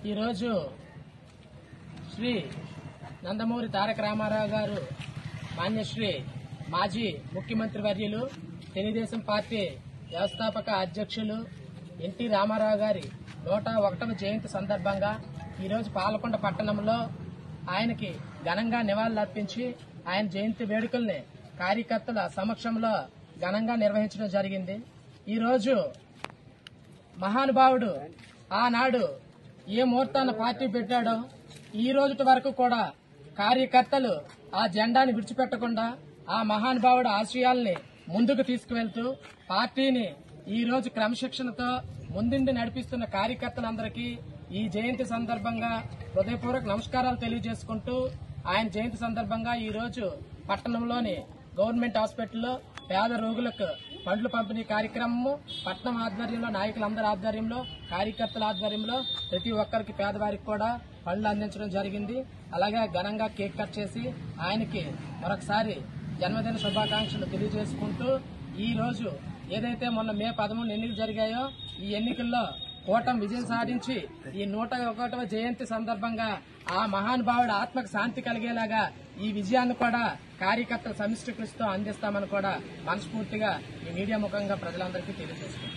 ఈరోజు శ్రీ నందమూరి తారక రామారావు గారు మాన్యశ్రీ మాజీ ముఖ్యమంత్రి వర్యులు తెలుగుదేశం పార్టీ వ్యవస్థాపక అధ్యక్షులు ఎన్టీ రామారావు గారి 101వ జయంతి సందర్భంగా ఈరోజు పాలకొండ పట్టణంలో ఆయనకి ఘనంగా నివాళులర్పించి ఆయన జయంతి వేడుకల్ని కార్యకర్తల సమక్షంలో ఘనంగా నిర్వహించడం జరిగింది. ఈరోజు మహానుభావుడు ఆనాడు ఏ ముహూర్తాన పార్టీ పెట్టాడో ఈ రోజు వరకు కూడా కార్యకర్తలు ఆ జెండాని విడిచిపెట్టకుండా ఆ మహానుభావుడు ఆశయాల్ని ముందుకు తీసుకువెళ్తూ పార్టీని ఈ రోజు క్రమశిక్షణతో ముందుండి నడిపిస్తున్న కార్యకర్తలందరికీ ఈ జయంతి సందర్భంగా హృదయపూర్వక నమస్కారాలు తెలియజేసుకుంటూ ఆయన జయంతి సందర్భంగా ఈ రోజు పట్టణంలోని గవర్నమెంట్ హాస్పిటల్లో పేద రోగులకు పండ్లు పంపిణీ కార్యక్రమము పట్టణం ఆధ్వర్యంలో నాయకులందరి ఆధ్వర్యంలో కార్యకర్తల ఆధ్వర్యంలో ప్రతి ఒక్కరికి పేదవారికి కూడా పండ్లు అందించడం జరిగింది. అలాగే ఘనంగా కేక్ కట్ చేసి ఆయనకి మరొకసారి జన్మదిన శుభాకాంక్షలు తెలియజేసుకుంటూ ఈ రోజు ఏదైతే మొన్న మే 13 ఎన్నికలు జరిగాయో ఈ ఎన్నికల్లో కూటమి విజయం సాధించి ఈ 101వ జయంతి సందర్భంగా ఆ మహానుభావుడు ఆత్మకు శాంతి కలిగేలాగా ఈ విజయాన్ని కూడా కార్యకర్తల సమిష్టి కృషితో అందిస్తామని కూడా మనస్ఫూర్తిగా ఈ మీడియా ముఖంగా ప్రజలందరికీ తెలియజేస్తున్నాం.